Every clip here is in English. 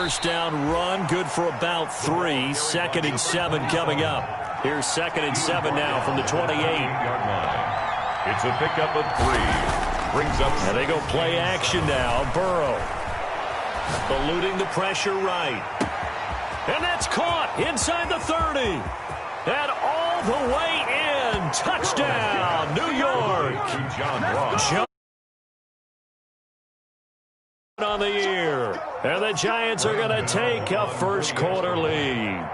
first down run, good for about 3. 2nd and 7 coming up. Here's 2nd and 7 now from the 28-yard line. It's a pickup of 3. Brings up. And they go play action now. Burrow eluding the pressure right. And that's caught inside the 30. And all the way in. Touchdown, New York. John Ross. On the year. And the Giants are going to take a first quarter lead.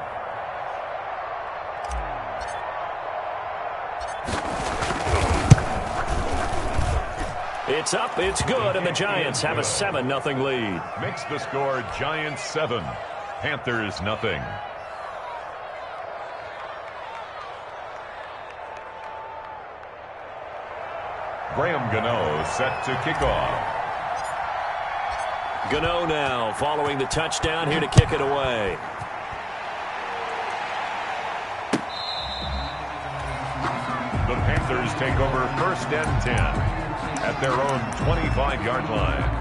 It's up, it's good, and the Giants have a 7-0 lead. Makes the score Giants 7, Panthers nothing. Graham Gano set to kick off. Gano now following the touchdown here to kick it away. The Panthers take over 1st and 10 at their own 25-yard line.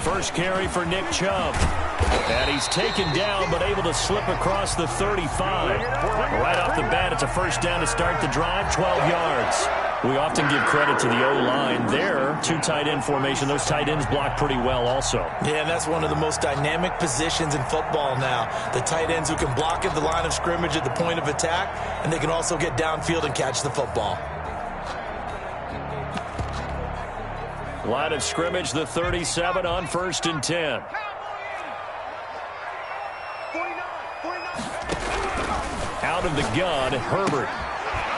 First carry for Nick Chubb. And he's taken down but able to slip across the 35. Right off the bat, it's a first down to start the drive, 12 yards. We often give credit to the O-line there. 2 tight end formation. Those tight ends block pretty well also. Yeah, and that's one of the most dynamic positions in football now. The tight ends who can block at the line of scrimmage at the point of attack, and they can also get downfield and catch the football. Line of scrimmage, the 37 on 1st and 10. Out of the gun, Herbert.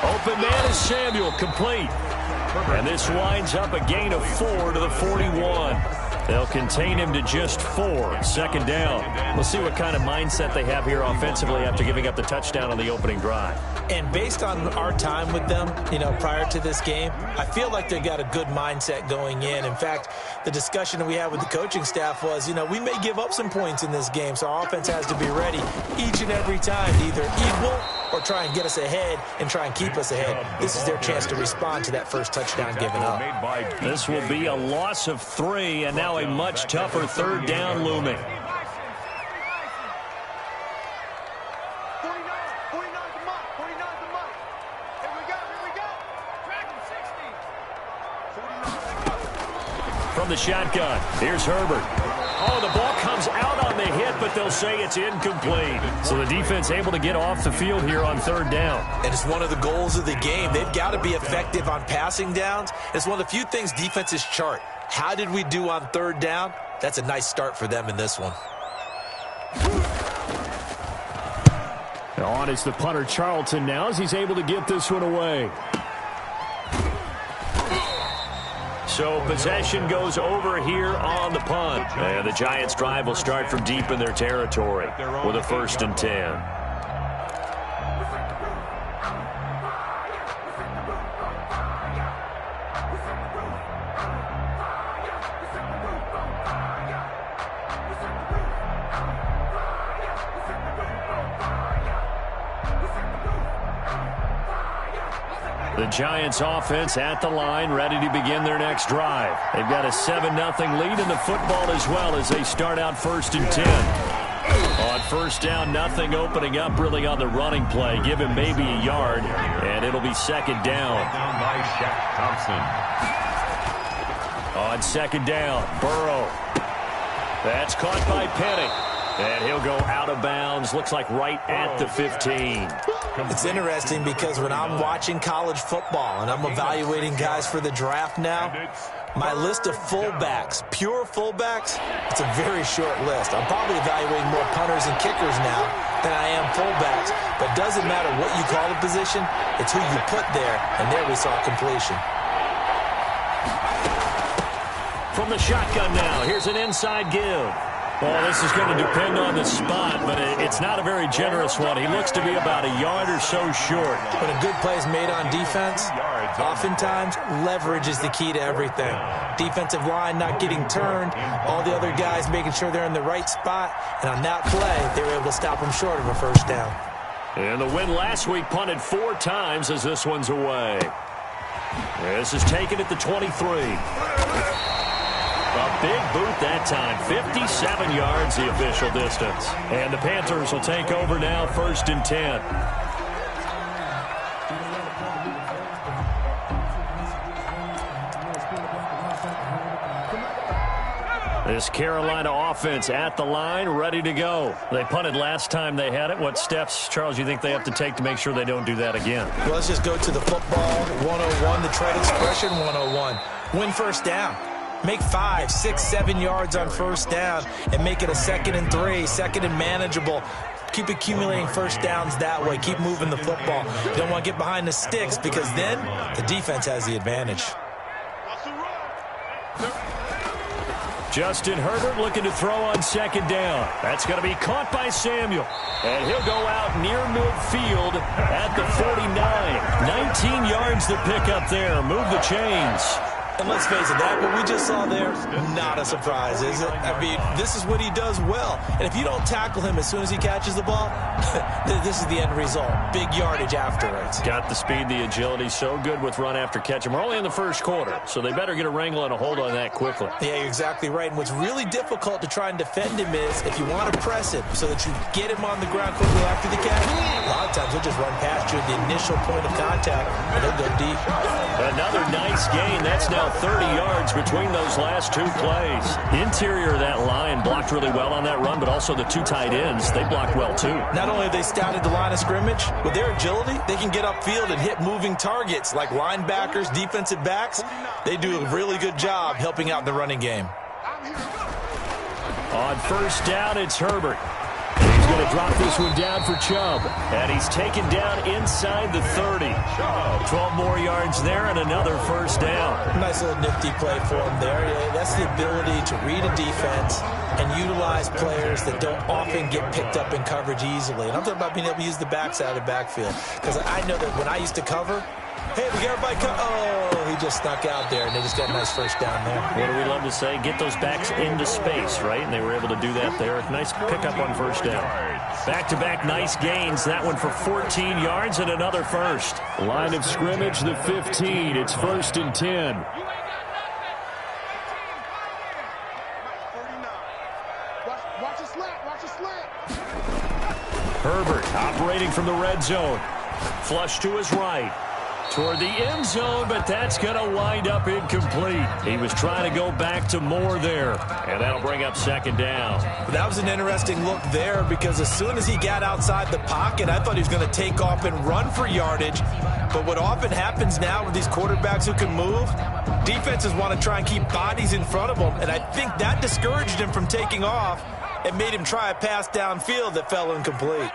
Open man is Samuel, complete. And this winds up a gain of 4 to the 41. They'll contain him to just 4. 2nd down. We'll see what kind of mindset they have here offensively after giving up the touchdown on the opening drive. And based on our time with them, prior to this game, I feel like they've got a good mindset going in. In fact, the discussion that we had with the coaching staff was, we may give up some points in this game, so our offense has to be ready each and every time to either equal or try and get us ahead and try and keep us ahead. This is their chance to respond to that first touchdown given up. This will be a loss of 3, and now a much tougher 3rd down looming. From the shotgun, here's Herbert. Oh, the ball comes out on the hit, but they'll say it's incomplete. So the defense able to get off the field here on 3rd down. And it's one of the goals of the game. They've got to be effective on passing downs. It's one of the few things defenses chart. How did we do on 3rd down? That's a nice start for them in this one. On is the punter Charlton now as he's able to get this one away. So possession goes over here on the punt. And the Giants' drive will start from deep in their territory with a 1st and 10. The Giants offense at the line, ready to begin their next drive. They've got a 7-0 lead in the football as well as they start out 1st and 10. On 1st down, nothing opening up really on the running play. Give him maybe a yard, and it'll be 2nd down. Down by Shaq Thompson. On 2nd down, Burrow. That's caught by Penny. And he'll go out of bounds. Looks like right at the 15. It's interesting because when I'm watching college football and I'm evaluating guys for the draft now, my list of fullbacks, pure fullbacks, it's a very short list. I'm probably evaluating more punters and kickers now than I am fullbacks. But it doesn't matter what you call the position, it's who you put there. And there we saw completion. From the shotgun now, here's an inside give. Well, this is going to depend on the spot, but it's not a very generous one. He looks to be about a yard or so short. When a good play is made on defense, oftentimes leverage is the key to everything. Defensive line not getting turned, all the other guys making sure they're in the right spot, and on that play, they were able to stop them short of a first down. And the win last week punted 4 times as this one's away. This is taken at the 23. A big boot that time, 57 yards the official distance. And the Panthers will take over now, 1st and 10. This Carolina offense at the line, ready to go. They punted last time they had it. What steps, Charles, you think they have to take to make sure they don't do that again? Well, let's just go to the football 101, the trade expression 101. Win first down. Make 5, 6, 7 yards on first down and make it a 2nd and 3, 2nd and manageable. Keep accumulating first downs that way. Keep moving the football. You don't want to get behind the sticks because then the defense has the advantage. Justin Herbert looking to throw on 2nd down. That's going to be caught by Samuel. And he'll go out near midfield at the 49. 19 yards to pick up there. Move the chains. And let's face it, that what we just saw there, not a surprise, is it? I mean, this is what he does well. And if you don't tackle him as soon as he catches the ball, this is the end result. Big yardage afterwards. Got the speed, the agility, so good with run after catch. And we're only in the first quarter, so they better get a wrangle and a hold on that quickly. Yeah, you're exactly right. And what's really difficult to try and defend him is if you want to press him so that you get him on the ground quickly after the catch, a lot of times he'll just run past you at the initial point of contact, and he'll go deep. Another nice gain. That's now 30 yards between those last 2 plays. Interior of that line blocked really well on that run, but also the 2 tight ends, they blocked well too. Not only have they scouted the line of scrimmage, with their agility, they can get upfield and hit moving targets like linebackers, defensive backs. They do a really good job helping out in the running game. On first down, it's Herbert. He's going to drop this one down for Chubb. And he's taken down inside the 30. 12 more yards there and another first down. Nice little nifty play for him there. Yeah, that's the ability to read a defense and utilize players that don't often get picked up in coverage easily. And I'm talking about being able to use the backside of the backfield. Because I know that when I used to cover, hey, we got everybody oh, he just snuck out there, and they just got a nice first down there. What do we love to say? Get those backs into space, right? And they were able to do that there. Nice pickup on first down. Back-to-back nice gains. That one for 14 yards and another first. Line of scrimmage, the 15. It's 1st and 10. Watch a slant. Watch a slant. Herbert operating from the red zone. Flush to his right. Toward the end zone, but that's going to wind up incomplete. He was trying to go back to Moore there, and that'll bring up 2nd down. That was an interesting look there because as soon as he got outside the pocket, I thought he was going to take off and run for yardage. But what often happens now with these quarterbacks who can move, defenses want to try and keep bodies in front of them, and I think that discouraged him from taking off and made him try a pass downfield that fell incomplete.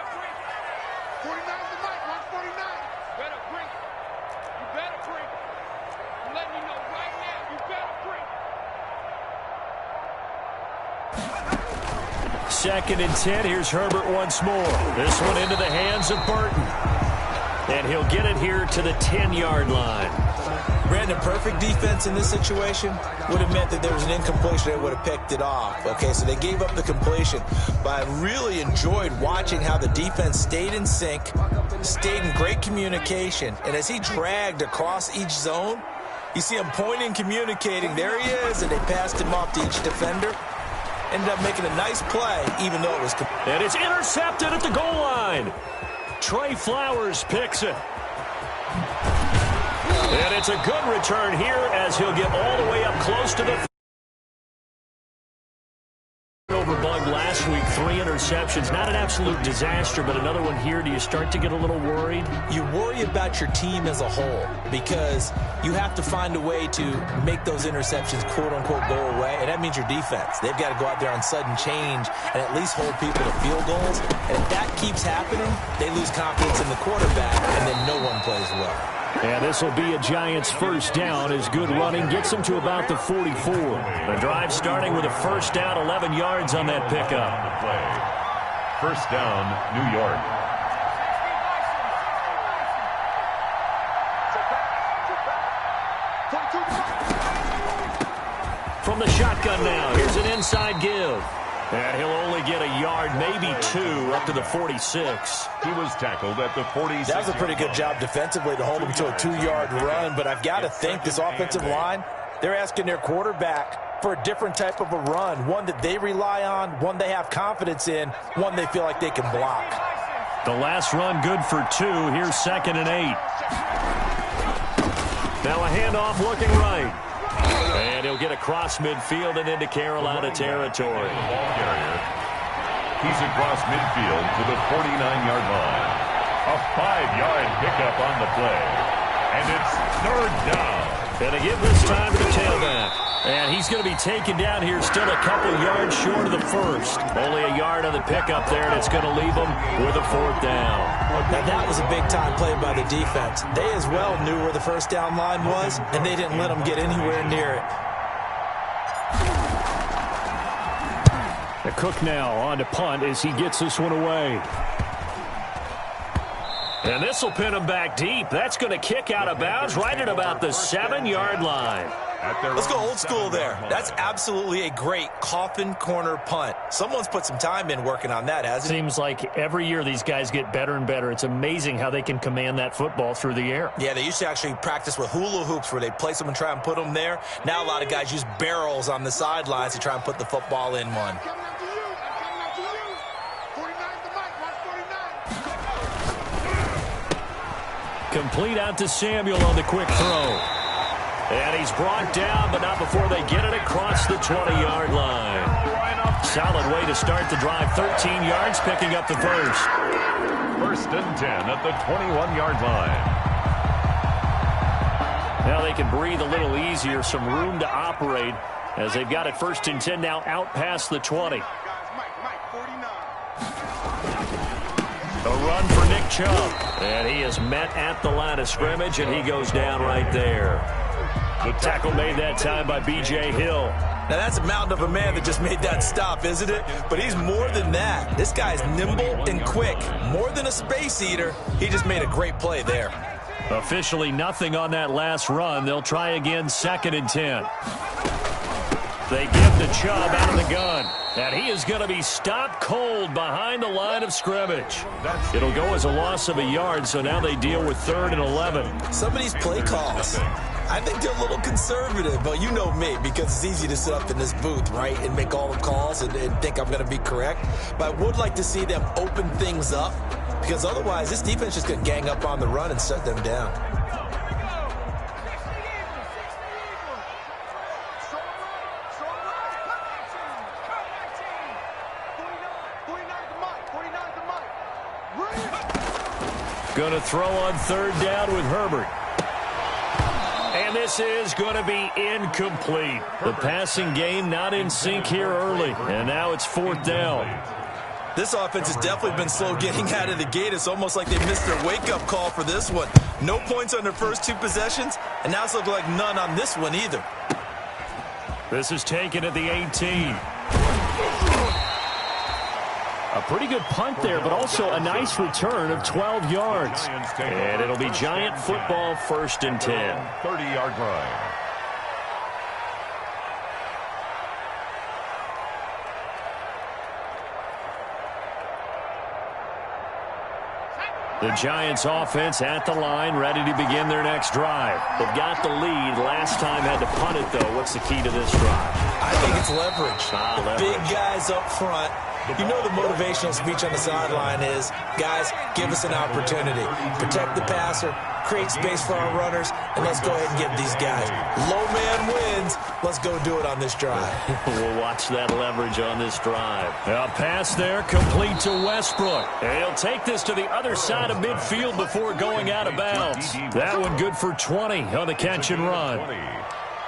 Second and 10. Here's Herbert once more. This one into the hands of Burton. And he'll get it here to the 10-yard line. Brandon, perfect defense in this situation would have meant that there was an incompletion. They would have picked it off. Okay, so they gave up the completion. But I really enjoyed watching how the defense stayed in sync, stayed in great communication. And as he dragged across each zone, you see him pointing, communicating. There he is, and they passed him off to each defender. Ended up making a nice play, even though it was... And it's intercepted at the goal line. Trey Flowers picks it. And it's a good return here as he'll get all the way up close to the... Overbug last week, 3 interceptions. Not an absolute disaster, but another one here. Do you start to get a little worried? You worry about your team as a whole because you have to find a way to make those interceptions, quote-unquote, go away, and that means your defense. They've got to go out there on sudden change and at least hold people to field goals. And if that keeps happening, they lose confidence in the quarterback, and then no one plays well. And this will be a Giants first down as good running gets them to about the 44. The drive starting with a first down, 11 yards on that pickup. First down, New York. From the shotgun now, here's an inside give. And he'll only get a yard, maybe two, up to the 46. He was tackled at the 46. That was a pretty good job defensively to hold him to a 2-yard run, but I've got to think this offensive line, they're asking their quarterback for a different type of a run, one that they rely on, one they have confidence in, one they feel like they can block. The last run good for 2. Here's 2nd and 8. Now a handoff looking right. And he'll get across midfield and into Carolina territory. He's across midfield to the 49-yard line. A 5-yard pickup on the play. And it's 3rd down. And to give this time to the tailback. And he's going to be taken down here still a couple yards short of the first. Only a yard on the pickup there, and it's going to leave him with a 4th down. Now that was a big-time play by the defense. They as well knew where the first down line was, and they didn't let them get anywhere near it. The Cook now on to punt as he gets this one away. And this will pin him back deep. That's going to kick out of bounds right at about the 7-yard line. Let's go old school there. That's absolutely a great coffin corner punt. Someone's put some time in working on that, hasn't it? Seems like every year these guys get better and better. It's amazing how they can command that football through the air. Yeah, they used to actually practice with hula hoops where they place them and try and put them there. Now a lot of guys use barrels on the sidelines to try and put the football in one. Complete out to Samuel on the quick throw. And he's brought down, but not before they get it across the 20-yard line. Solid way to start the drive. 13 yards, picking up the first. 1st and 10 at the 21-yard line. Now they can breathe a little easier, some room to operate as they've got it 1st and 10 now out past the 20. A run for Nick Chubb. And he is met at the line of scrimmage, and he goes down right there. The tackle made that time by B.J. Hill. Now that's a mountain of a man that just made that stop, isn't it? But he's more than that. This guy's nimble and quick. More than a space eater. He just made a great play there. Officially nothing on that last run. They'll try again 2nd and 10. They give to Chubb out of the gun. And he is going to be stopped cold behind the line of scrimmage. It'll go as a loss of a yard, so now they deal with 3rd and 11. Some of these play calls, I think they're a little conservative, but you know me, because it's easy to sit up in this booth, right, and make all the calls and think I'm going to be correct. But I would like to see them open things up, because otherwise this defense is going to gang up on the run and shut them down. Going to throw on 3rd down with Herbert. And this is going to be incomplete. The passing game not in sync here early. And now it's 4th down. This offense has definitely been slow getting out of the gate. It's almost like they missed their wake-up call for this one. No points on their first 2 possessions, and now it's looking like none on this one either. This is taken at the 18. A pretty good punt there, but also a nice return of 12 yards. And it'll be Giant football 1st and 10. 30-yard line. The Giants offense at the line, ready to begin their next drive. They've got the lead. Last time had to punt it, though. What's the key to this drive? I think it's leverage. The big guys up front. You know the motivational speech on the sideline is, guys, give us an opportunity. Protect the passer, create space for our runners, and let's go ahead and get these guys. Low man wins. Let's go do it on this drive. We'll watch that leverage on this drive. A pass there, complete to Westbrook. And he'll take this to the other side of midfield before going out of bounds. That one good for 20 on the catch and run.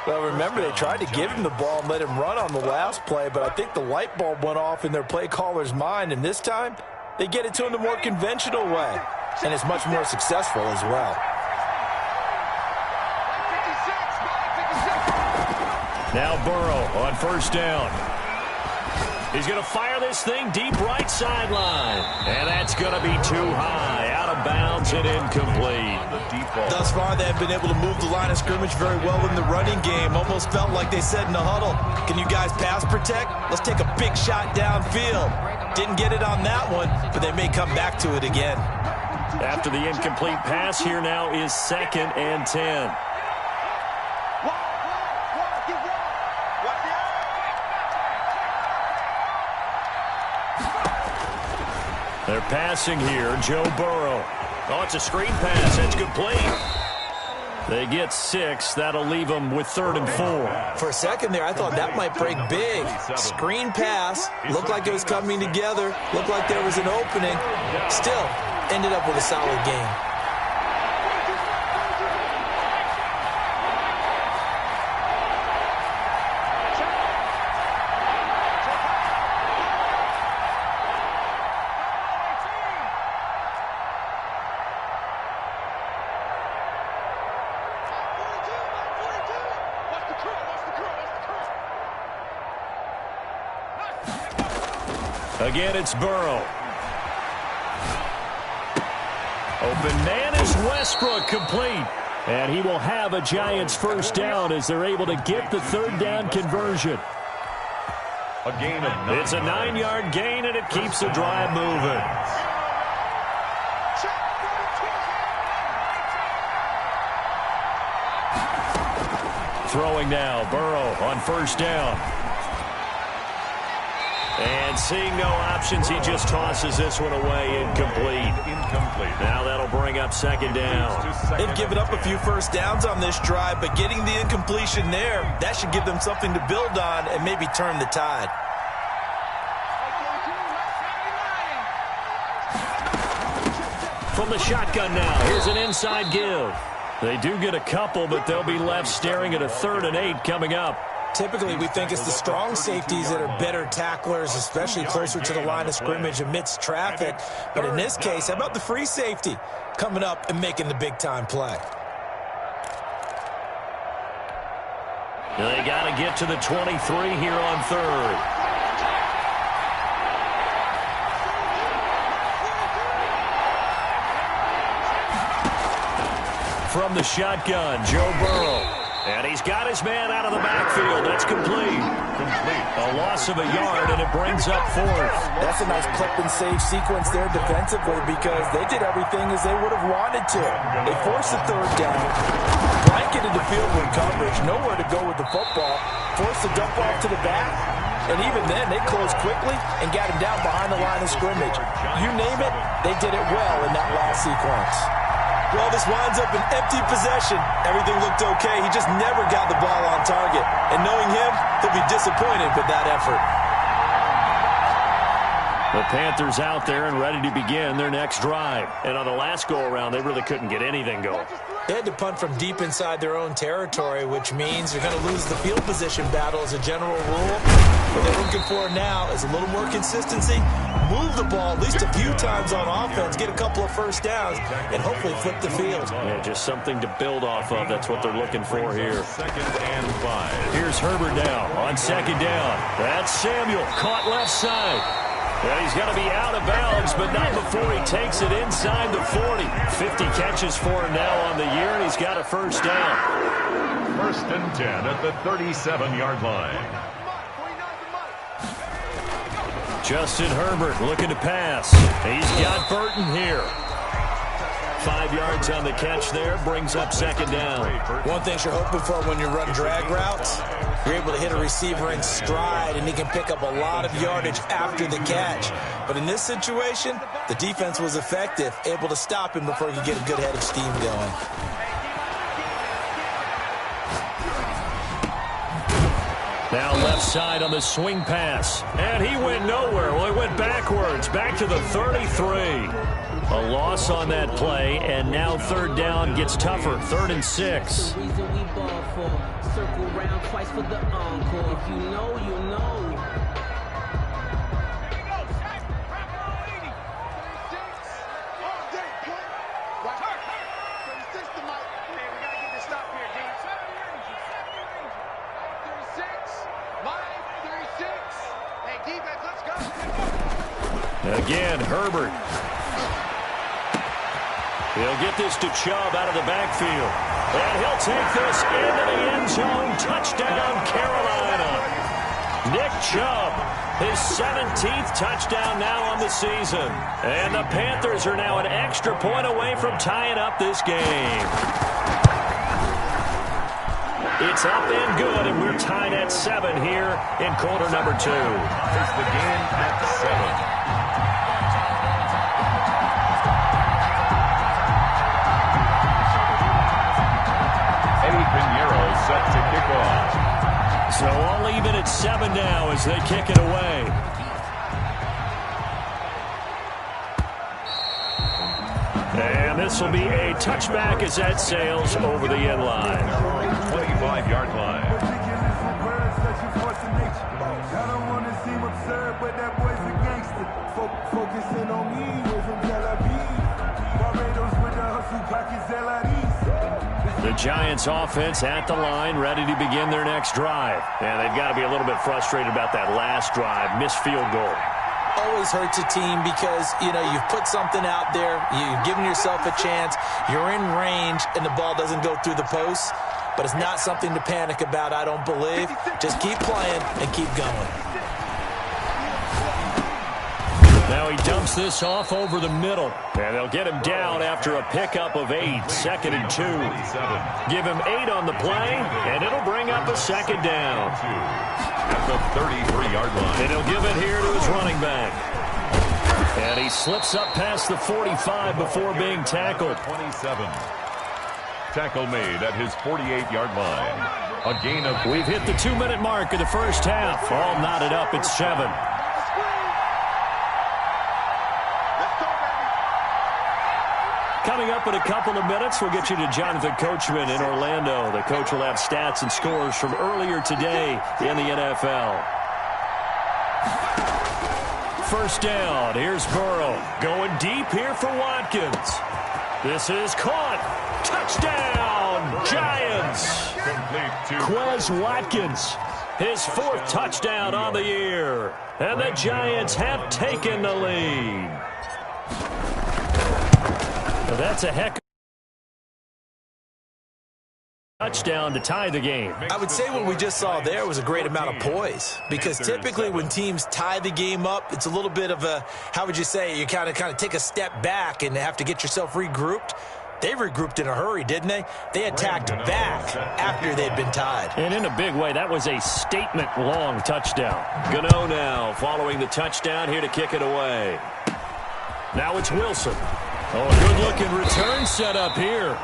Well, remember, they tried to give him the ball and let him run on the last play, but I think the light bulb went off in their play caller's mind, and this time they get it to him the more conventional way, and it's much more successful as well. Now Burrow on first down. He's going to fire this thing deep right sideline. And that's going to be too high. Out of bounds and incomplete. Thus far, they have been able to move the line of scrimmage very well in the running game. Almost felt like they said in the huddle, can you guys pass protect? Let's take a big shot downfield. Didn't get it on that one, but they may come back to it again. After the incomplete pass, here now is 2nd and 10. They're passing here, Joe Burrow. Oh, it's a screen pass. That's complete. They get 6. That'll leave them with 3rd and 4. For a second there, I thought that might break big. Screen pass. Looked like it was coming together. Looked like there was an opening. Still, ended up with a solid game. Again, it's Burrow. Open man is Westbrook, complete. And he will have a Giants first down as they're able to get the 3rd down conversion. A gain of 9. It's a 9-yard gain, and it keeps the drive moving. Throwing now, Burrow on first down. And seeing no options, he just tosses this one away, incomplete. Now that'll bring up 2nd down. They've given up a few first downs on this drive, but getting the incompletion there, that should give them something to build on and maybe turn the tide. From the shotgun now, here's an inside give. They do get a couple, but they'll be left staring at a 3rd and 8 coming up. Typically, we think it's the strong safeties that are better tacklers, especially closer to the line of scrimmage amidst traffic. But in this case, how about the free safety coming up and making the big-time play? They got to get to the 23 here on 3rd. From the shotgun, Joe Burrow. And he's got his man out of the backfield. That's complete. A loss of a yard, and it brings up 4th. That's a nice clip and save sequence there defensively because they did everything as they would have wanted to. They forced the 3rd down, blanketed the field with coverage, nowhere to go with the football, forced the dump off to the back, and even then they closed quickly and got him down behind the line of scrimmage. You name it, they did it well in that last sequence. Well, this winds up an empty possession. Everything looked okay. He just never got the ball on target. And knowing him, he'll be disappointed with that effort. The Panthers out there and ready to begin their next drive. And on the last go-around, they really couldn't get anything going. They had to punt from deep inside their own territory, which means they're going to lose the field position battle as a general rule. What they're looking for now is a little more consistency, move the ball at least a few times on offense, get a couple of first downs, and hopefully flip the field. Yeah, just something to build off of. That's what they're looking for here. 2nd and 5. Here's Herbert now on 2nd down. That's Samuel caught left side. And he's going to be out of bounds, but not before he takes it inside the 40. 50 catches for him now on the year, and he's got a first down. 1st and 10 at the 37-yard line. Justin Herbert looking to pass. He's got Burton here. 5 yards on the catch there, brings up 2nd down. One thing you're hoping for when you run drag routes, you're able to hit a receiver in stride, and he can pick up a lot of yardage after the catch. But in this situation, the defense was effective, able to stop him before he could get a good head of steam going. Now left side on the swing pass. And he went nowhere. Well, he went backwards, back to the 33. A loss on that play, and now 3rd down gets tougher. 3rd and 6. Circle round twice for the encore. If you know, you know. Again, Herbert. He'll get this to Chubb out of the backfield. And he'll take this into the end zone. Touchdown, Carolina. Nick Chubb, his 17th touchdown now on the season. And the Panthers are now an extra point away from tying up this game. It's up and good, and we're tied at 7 here in quarter number 2. It's the game at 7. Set to kick off. So all even at 7 now as they kick it away. And this will be a touchback as that sails over the end line. 25-yard line. I don't want to seem absurd, but that boy's a gangster. Focusing on me, we're from Tel Aviv. Barbados with the hustle, pockets LREs. The Giants offense at the line, ready to begin their next drive. And they've got to be a little bit frustrated about that last drive, missed field goal. Always hurts a team because, you've put something out there, you've given yourself a chance, you're in range, and the ball doesn't go through the posts. But it's not something to panic about, I don't believe. Just keep playing and keep going. Now he dumps this off over the middle. And they'll get him down after a pickup of 8, 2nd and 2. Give him 8 on the play, and it'll bring up a second down. At the 33-yard line. And he'll give it here to his running back. And he slips up past the 45 before being tackled. 27. Tackle made at his 48-yard line. A gain of... We've hit the 2-minute mark of the first half. All knotted up at 7. Coming up in a couple of minutes, we'll get you to Jonathan Coachman in Orlando. The coach will have stats and scores from earlier today in the NFL. First down. Here's Burrow. Going deep here for Watkins. This is caught. Touchdown, Giants. Quez Watkins, his 4th touchdown on the year. And the Giants have taken the lead. Well, that's a heck of a touchdown to tie the game. I would say what we just saw there was a great amount of poise, because typically when teams tie the game up, it's a little bit of a, how would you say, you kind of take a step back and have to get yourself regrouped. They regrouped in a hurry, didn't they? They attacked back after they'd been tied. And in a big way, that was a statement-long touchdown. Gano now following the touchdown here to kick it away. Now it's Wilson. Oh, good-looking return set up here.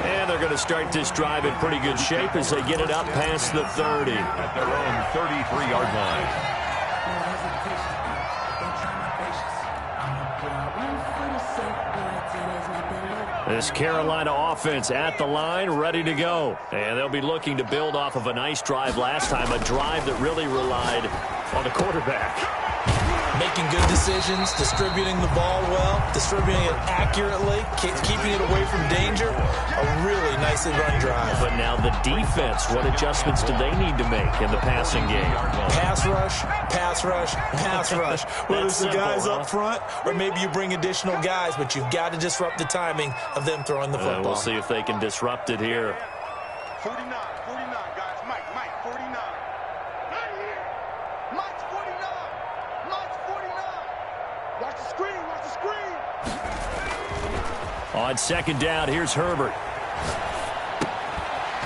And they're going to start this drive in pretty good shape as they get it up past the 30. At their own 33-yard line. This Carolina offense at the line, ready to go. And they'll be looking to build off of a nice drive last time, a drive that really relied on the quarterback. Making good decisions, distributing the ball well, distributing it accurately, keeping it away from danger. A really nicely run drive. But now the defense, what adjustments do they need to make in the passing game? Pass rush, pass rush, pass rush. Whether it's the guys up front or maybe you bring additional guys, but you've got to disrupt the timing of them throwing the football. We'll see if they can disrupt it here. 49, guys. Mike, 49. Right here. Mike's 49. Mike's 49. Watch the screen, watch the screen. On second down, here's Herbert.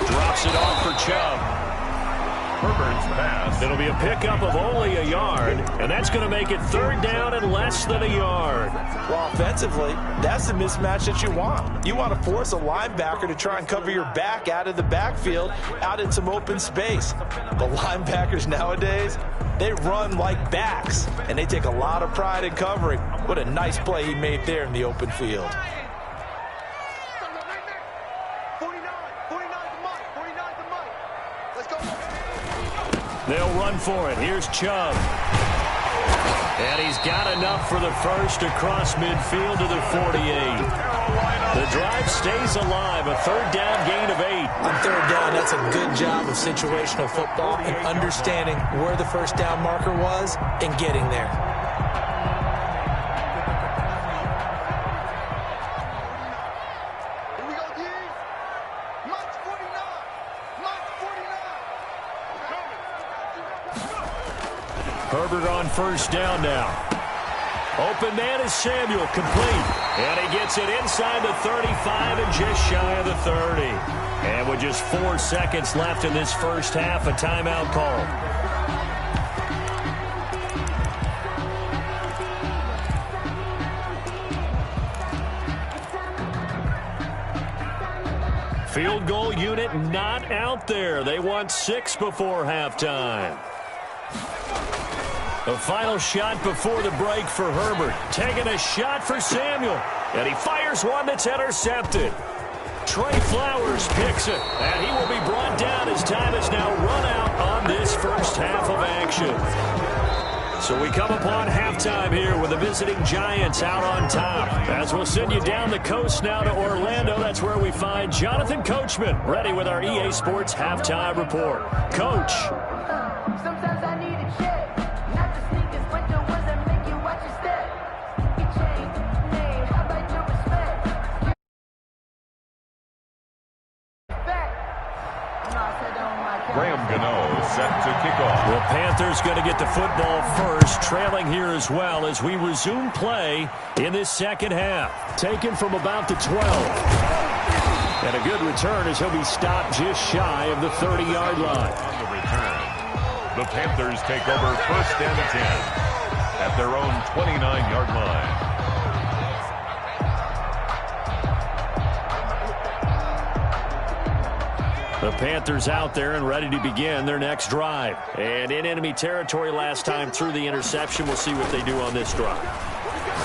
Drops it off for Chubb. Herbert's pass. It'll be a pickup of only a yard, and that's going to make it 3rd down and less than a yard. Well, offensively, that's the mismatch that you want. You want to force a linebacker to try and cover your back out of the backfield, out in some open space. The linebackers nowadays, they run like backs, and they take a lot of pride in covering. What a nice play he made there in the open field. 49 to Mike. 49 to Mike. Let's go. They'll run for it. Here's Chubb. And he's got enough for the first across midfield to the 48. The drive stays alive. A 3rd down gain of 8. On 3rd down, that's a good job of situational football and understanding where the first down marker was and getting there. first down now. Open man is Samuel, complete. And he gets it inside the 35 and just shy of the 30. And with just 4 seconds left in this first half, a timeout call. Field goal unit not out there. They want 6 before halftime. The final shot before the break for Herbert. Taking a shot for Samuel. And he fires one that's intercepted. Trey Flowers picks it. And he will be brought down as time has now run out on this first half of action. So we come upon halftime here with the visiting Giants out on top. As we'll send you down the coast now to Orlando, that's where we find Jonathan Coachman, ready with our EA Sports halftime report. Coach. Sometimes I need a check. Not the sneakers, but the ones that make you watch your step. You change, name, how about your respect? Graham Gano set to kick off. The Panthers going to get the football first, trailing here as well as we resume play in this second half. Taken from about the 12. And a good return as he'll be stopped just shy of the 30-yard line. On the return, the Panthers take over first and 10 at their own 29-yard line. The Panthers out there and ready to begin their next drive. And in enemy territory last time through the interception. We'll see what they do on this drive.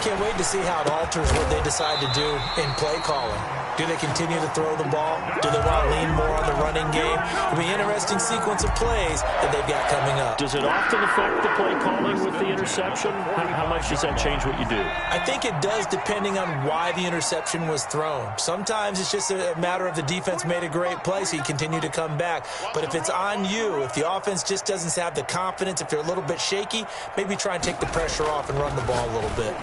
Can't wait to see how it alters what they decide to do in play calling. Do they continue to throw the ball? Do they want to lean more on the running game? It'll be an interesting sequence of plays that they've got coming up. Does it often affect the play calling with the interception? How much does that change what you do? I think it does depending on why the interception was thrown. Sometimes it's just a matter of the defense made a great play, so you continue to come back. But if it's on you, if the offense just doesn't have the confidence, if they're a little bit shaky, maybe try and take the pressure off and run the ball a little bit.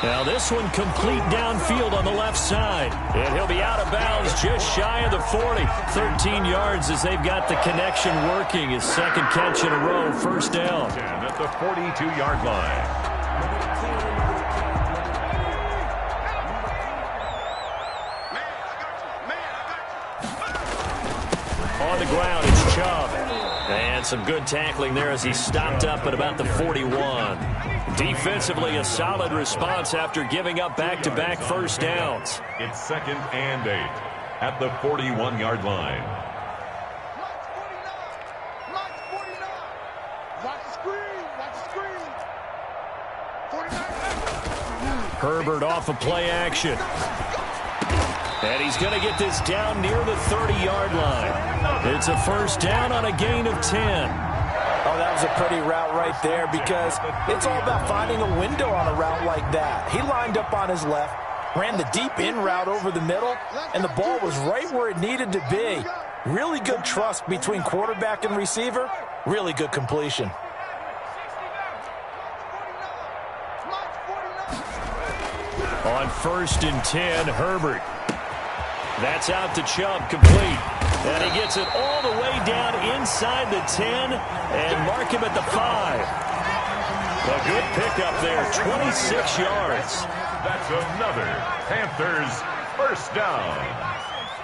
Now this one complete downfield on the left side. And he'll be out of bounds just shy of the 40. 13 yards as they've got the connection working. His second catch in a row, first down. At the 42-yard line. On the ground, it's Chubb. And some good tackling there as he stopped up at about the 41. Defensively, a solid response after giving up back-to-back first downs. It's second and 8 at the 41-yard line. March 49. Watch the screen. Watch the screen. 49. Herbert off of play action. And he's going to get this down near the 30-yard line. It's a first down on a gain of 10. Oh, that was a pretty route right there because it's all about finding a window on a route like that. He lined up on his left, ran the deep in route over the middle, and the ball was right where it needed to be. Really good trust between quarterback and receiver. Really good completion. On first and 10, Herbert. That's out to Chubb, complete. And he gets it all the way down inside the 10 and mark him at the 5. A good pickup there, 26 yards. That's another Panthers first down.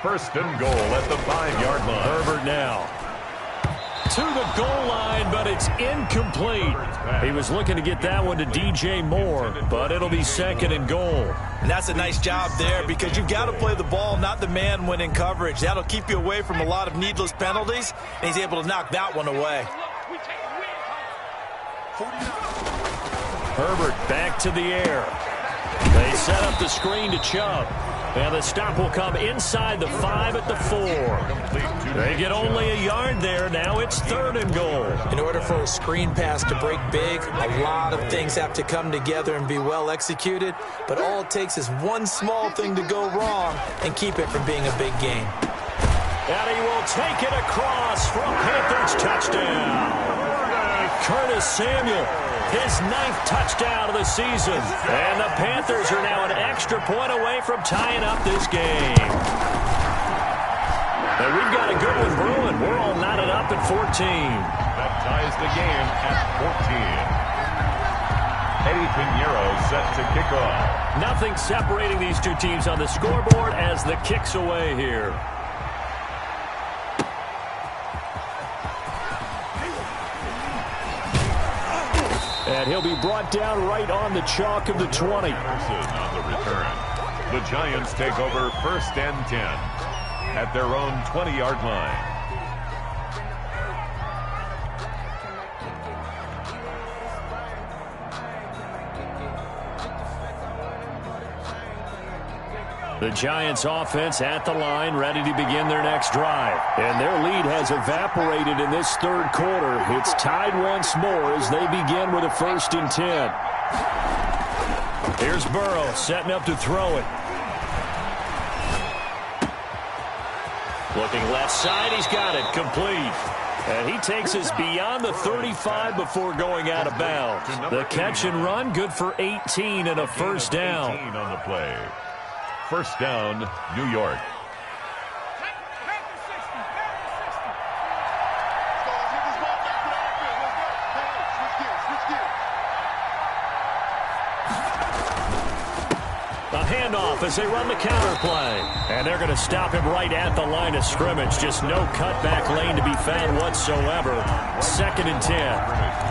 First and goal at the 5-yard line. Herbert now to the goal line, but it's incomplete. He was looking to get that one to DJ Moore, but it'll be second and goal. And that's a nice job there because you've got to play the ball, not the man when in coverage. That'll keep you away from a lot of needless penalties, and he's able to knock that one away. Herbert back to the air. They set up the screen to Chubb. And the stop will come inside the 5 at the 4. They get only a yard there. Now it's third and goal. In order for a screen pass to break big, a lot of things have to come together and be well executed. But all it takes is one small thing to go wrong and keep it from being a big game. And he will take it across for a Panthers touchdown. Curtis Samuel, his 9th touchdown of the season. And the Panthers are now an extra point away from tying up this game. And we've got a good one brewing. We're all knotted up at 14. That ties the game at 14. Eddie Pinheiro set to kick off. Nothing separating these two teams on the scoreboard as the kick's away here. And he'll be brought down right on the chalk of the 20. On the return. The Giants take over 1st and 10 at their own 20-yard line. The Giants offense at the line, ready to begin their next drive. And their lead has evaporated in this third quarter. It's tied once more as they begin with a 1st and 10. Here's Burrow setting up to throw it. Looking left side, he's got it, complete. And he takes us beyond the 35 before going out of bounds. The catch and run, good for 18 and a 1st down. 18 on the play. 1st down, New York. A handoff as they run the counter play. And they're going to stop him right at the line of scrimmage. Just no cutback lane to be found whatsoever. 2nd and 10.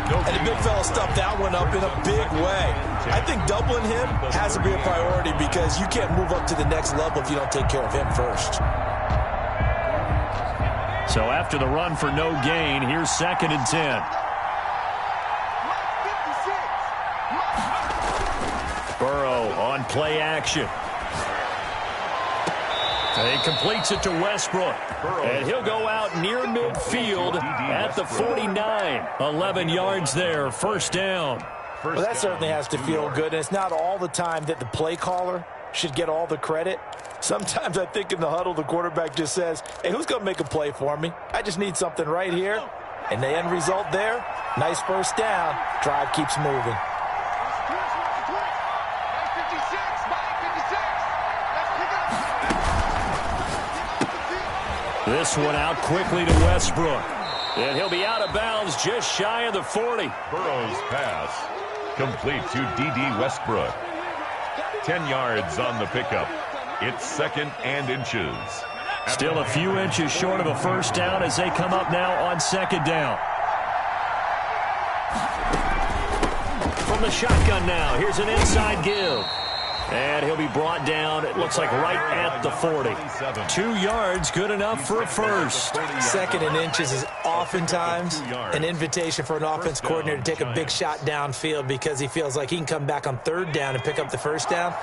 And the big fella stuffed that one up in a big way. I think doubling him has to be a priority because you can't move up to the next level if you don't take care of him first. So after the run for no gain, here's 2nd and 10. Burrow on play action. And he completes it to Westbrook. And he'll go out near midfield at the 49. 11 yards there, 1st down. Well, that certainly has to feel good. And it's not all the time that the play caller should get all the credit. Sometimes I think in the huddle, the quarterback just says, hey, who's going to make a play for me? I just need something right here. And the end result there, nice 1st down. Drive keeps moving. This one out quickly to Westbrook. And he'll be out of bounds just shy of the 40. Burrow's pass complete to D.D. Westbrook. 10 yards on the pickup. It's 2nd and inches. Still a few inches short of a 1st down as they come up now on 2nd down. From the shotgun now, here's an inside give. And he'll be brought down, it looks like right at the 40. 2 yards, good enough for a 1st. 2nd and inches is oftentimes an invitation for an offense coordinator to take a big shot downfield because he feels like he can come back on 3rd down and pick up the 1st down.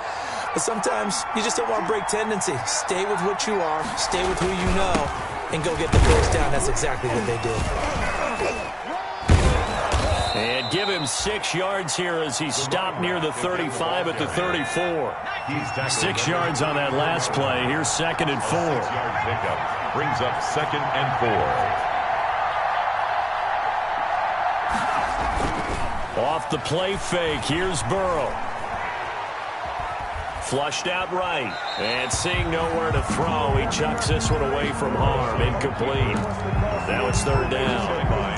But sometimes you just don't want to break tendency. Stay with what you are, stay with who you know, and go get the 1st down. That's exactly what they did. And give him 6 yards here as he's stopped near the 35 at the 34. 6 yards on that last play. Here's 2nd and 4. 6-yard pickup brings up 2nd and 4. Off the play fake, here's Burrow. Flushed out right. And seeing nowhere to throw, he chucks this one away from harm. Incomplete. Now it's 3rd down.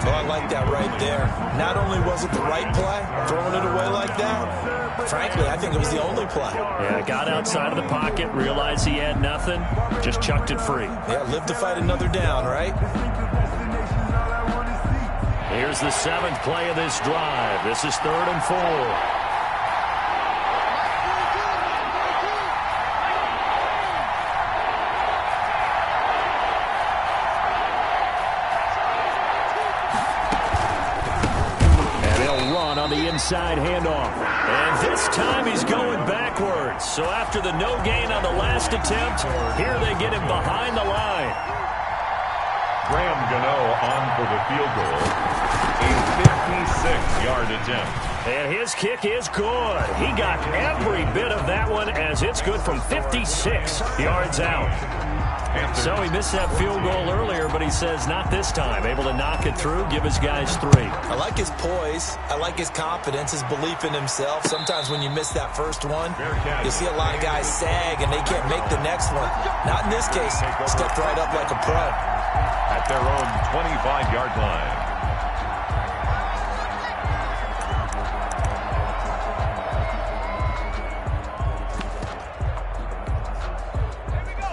Oh, I like that right there. Not only was it the right play, throwing it away like that, frankly, I think it was the only play. Yeah, got outside of the pocket, realized he had nothing, just chucked it free. Yeah, live to fight another down, right? Here's the 7th play of this drive. This is 3rd and 4. Inside handoff. And this time he's going backwards. So after the no gain on the last attempt, here they get him behind the line. Graham Gano on for the field goal. A 56-yard attempt. And his kick is good. He got every bit of that one as it's good from 56 yards out. So he missed that field goal earlier, but he says not this time. Able to knock it through, give his guys 3. I like his poise. I like his confidence, his belief in himself. Sometimes when you miss that first one, you see a lot of guys sag and they can't make the next one. Not in this case. Stepped right up like a pro. At their own 25-yard line.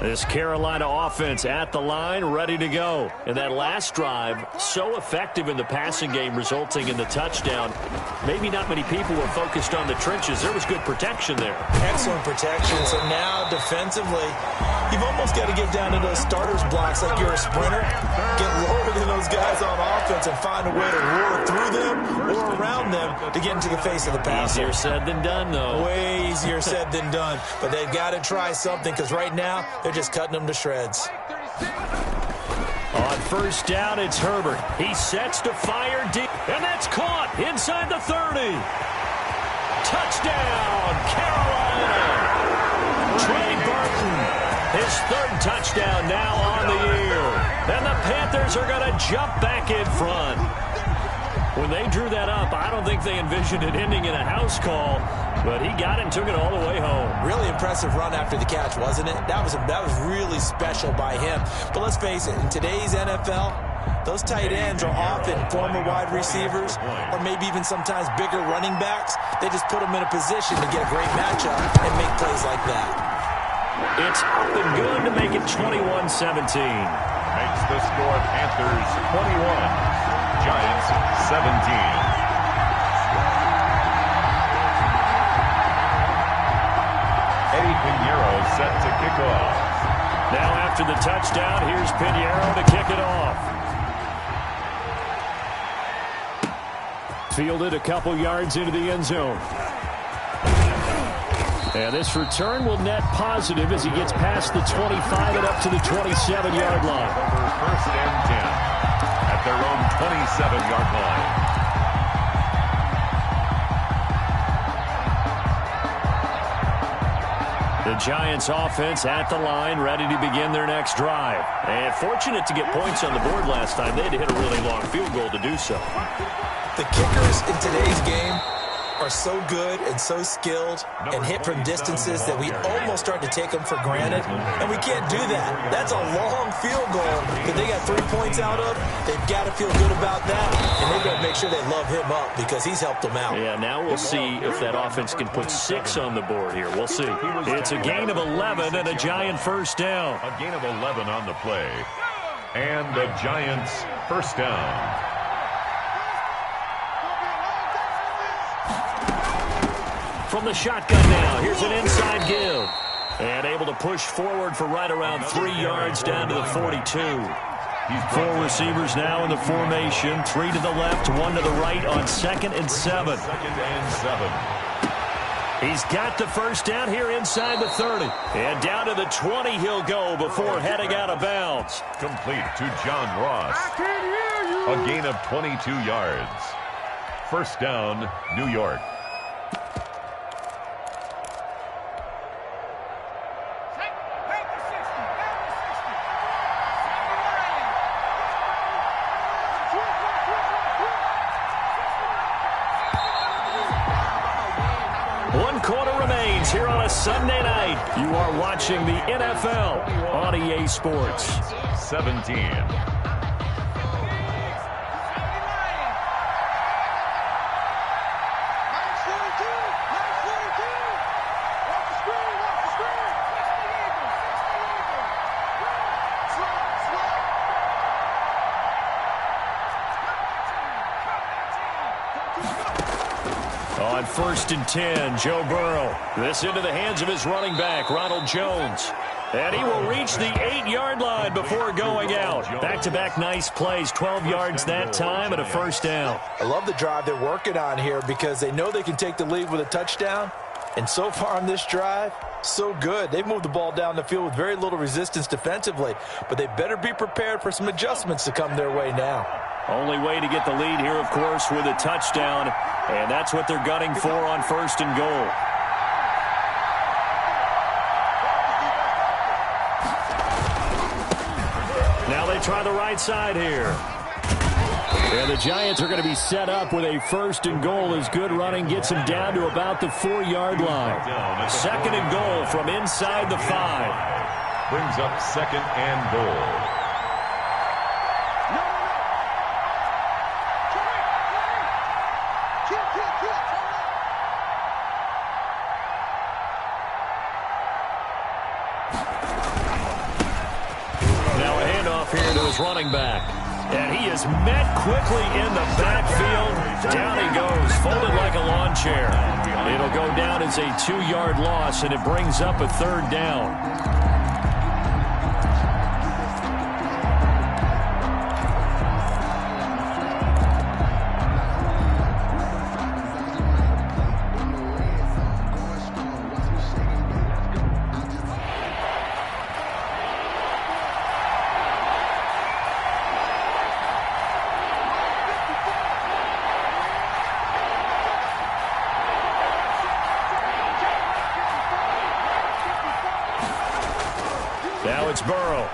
This Carolina offense at the line, ready to go. And that last drive, so effective in the passing game, resulting in the touchdown. Maybe not many people were focused on the trenches. There was good protection there. Excellent protection. So now, defensively, you've almost got to get down to those starters blocks like you're a sprinter. Get lower than those guys on offense and find a way to roar through them or around them to get into the face of the passer. Easier said than done, though. Way easier said than done. But they've got to try something because right now, they're just cutting them to shreds. On first down, it's Herbert. He sets to fire deep, and that's caught inside the 30. Touchdown, Carolina. Trey Burton, his third touchdown now on the year. And the Panthers are going to jump back in front. When they drew that up, I don't think they envisioned it ending in a house call, but he got it and took it all the way home. Really impressive run after the catch, wasn't it? That was really special by him. But let's face it, in today's NFL, those tight ends are often former wide receivers or maybe even sometimes bigger running backs. They just put them in a position to get a great matchup and make plays like that. It's up and good to make it 21-17. Makes the score Panthers 21. Giants 17. Eddie Pinheiro set to kick off. Now after the touchdown, here's Pinheiro to kick it off. Fielded a couple yards into the end zone. And this return will net positive as he gets past the 25 and up to the 27-yard line. First and 10. At their own 27-yard line. The Giants offense at the line, ready to begin their next drive. And fortunate to get points on the board last time. They had to hit a really long field goal to do so. The kickers in today's game are so good and so skilled and hit from distances that we almost start to take them for granted, and we can't do that. That's a long field goal that they got 3 points out of. They've got to feel good about that, and they've got to make sure they love him up because he's helped them out. Yeah, now we'll see if that offense can put 6 on the board here. We'll see. It's a gain of 11 and a Giant first down. A gain of 11 on the play, and the Giants first down. From the shotgun now, here's an inside give. And able to push forward for right around 3 yards down to the 42. 4 receivers now in the formation. 3 to the left, 1 to the right on 2nd and 7. He's got the first down here inside the 30. And down to the 20 he'll go before heading out of bounds. Complete to John Ross. A gain of 22 yards. First down, New York. Here on a Sunday night, you are watching the NFL on EA Sports. 17. On 1st and 10, Joe Burrow. This into the hands of his running back, Ronald Jones. And he will reach the 8-yard line before going out. Back-to-back nice plays, 12 yards that time and a first down. I love the drive they're working on here because they know they can take the lead with a touchdown. And so far on this drive, so good. They've moved the ball down the field with very little resistance defensively. But they better be prepared for some adjustments to come their way now. Only way to get the lead here, of course, with a touchdown. And that's what they're gunning for on 1st and goal. Now they try the right side here. And the Giants are going to be set up with a 1st and goal as good running gets them down to about the 4-yard line. 2nd and goal from inside the 5. Brings up 2nd and goal. running back. And he is met quickly in the backfield. Down he goes, folded like a lawn chair. It'll go down as a 2-yard loss, and it brings up a 3rd down. Now it's Burrow.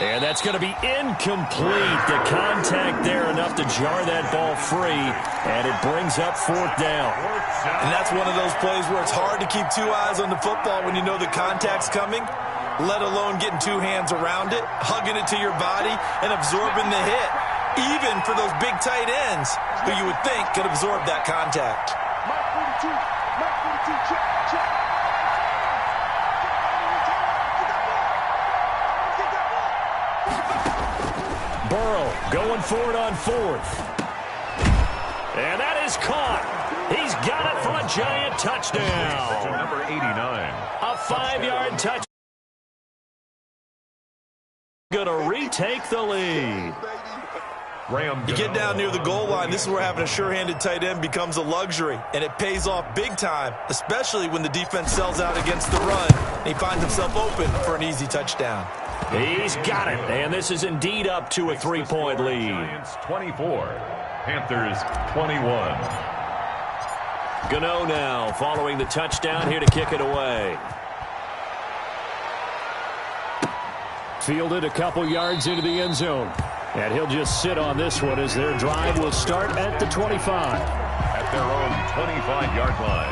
And that's going to be incomplete. The contact there enough to jar that ball free, and it brings up 4th down. And that's one of those plays where it's hard to keep 2 eyes on the football when you know the contact's coming, let alone getting 2 hands around it, hugging it to your body, and absorbing the hit, even for those big tight ends who you would think could absorb that contact. Mike 42, check. Burrow going for it on 4th. And that is caught. He's got it for a giant touchdown. To number 89. A 5-yard touchdown. Going to retake the lead. You get down near the goal line, this is where having a sure-handed tight end becomes a luxury, and it pays off big time, especially when the defense sells out against the run, and he finds himself open for an easy touchdown. He's got it, and this is indeed up to a 3-point lead. Giants 24, Panthers 21. Gano now following the touchdown, here to kick it away. Fielded a couple yards into the end zone. And he'll just sit on this one as their drive will start at the 25. At their own 25-yard line.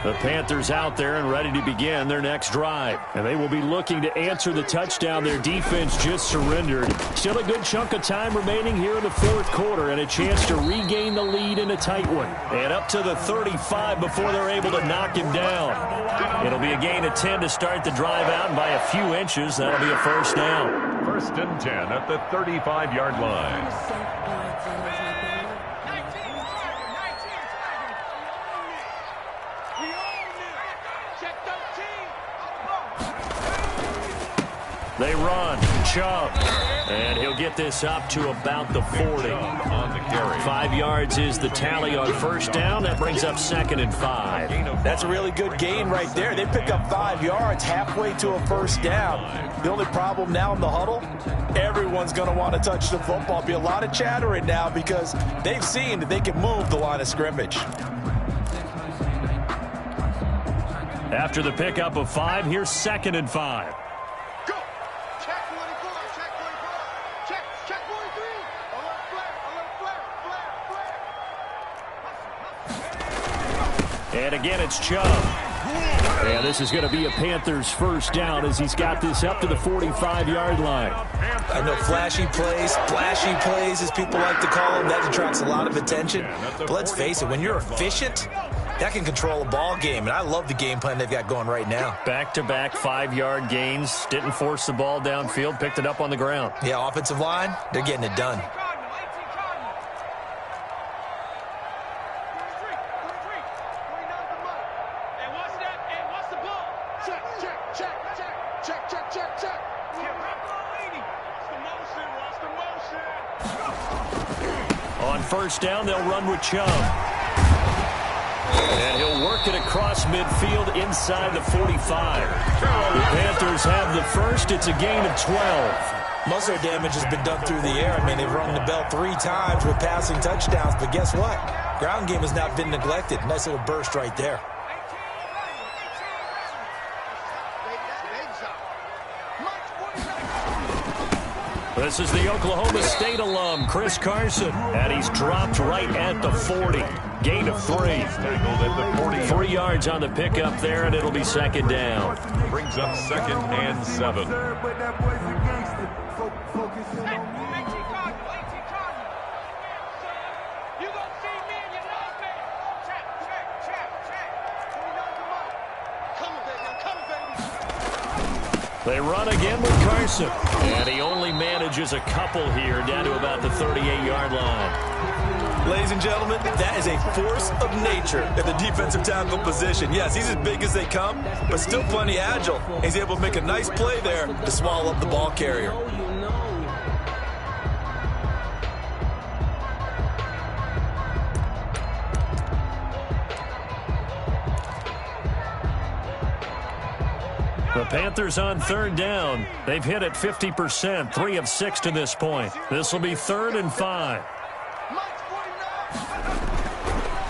The Panthers out there and ready to begin their next drive. And they will be looking to answer the touchdown their defense just surrendered. Still a good chunk of time remaining here in the 4th quarter and a chance to regain the lead in a tight one. And up to the 35 before they're able to knock him down. It'll be a gain of 10 to start the drive out, and by a few inches, that'll be a 1st down. 1st and 10 at the 35-yard line. They run. Chubb. And he'll get this up to about the 40. On the carry. 5 yards is the tally on 1st down. That brings up 2nd and 5. That's a really good gain right there. They pick up 5 yards halfway to a 1st down. The only problem now in the huddle, everyone's going to want to touch the football. Be a lot of chattering now because they've seen that they can move the line of scrimmage. After the pickup of 5, here's 2nd and 5. And again, it's Chubb. And this is going to be a Panthers 1st down as he's got this up to the 45-yard line. I know flashy plays, as people like to call them, that attracts a lot of attention. But let's face it, when you're efficient, that can control a ball game. And I love the game plan they've got going right now. Back-to-back 5-yard gains. Didn't force the ball downfield. Picked it up on the ground. Yeah, offensive line, they're getting it done. On 1st down, they'll run with Chubb. And he'll work it across midfield inside the 45. The Panthers have the 1st. It's a gain of 12. Most of their damage has been done through the air. I mean, they've rung the bell 3 times with passing touchdowns. But guess what? Ground game has not been neglected. Nice little burst right there. This is the Oklahoma State alum, Chris Carson, and he's dropped right at the 40. Gain of 3. Tackled at the 40. 3 yards on the pickup there, and it'll be 2nd down. Brings up 2nd and 7. But that boy's a gangster. Focusing on me. They run again with Carson. And he only manages a couple here down to about the 38-yard line. Ladies and gentlemen, that is a force of nature at the defensive tackle position. Yes, he's as big as they come, but still plenty agile. He's able to make a nice play there to swallow up the ball carrier. The Panthers on third down. They've hit it 50%, 3 of 6 to this point. This will be 3rd and 5.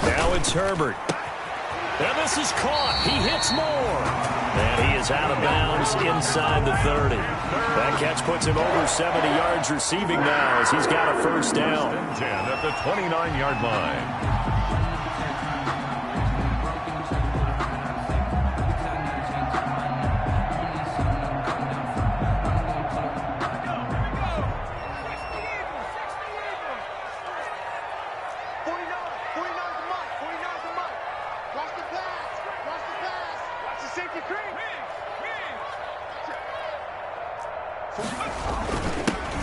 Now it's Herbert. And this is caught. He hits more. And he is out of bounds inside the 30. That catch puts him over 70 yards receiving now as he's got a first down. 10 at the 29-yard line.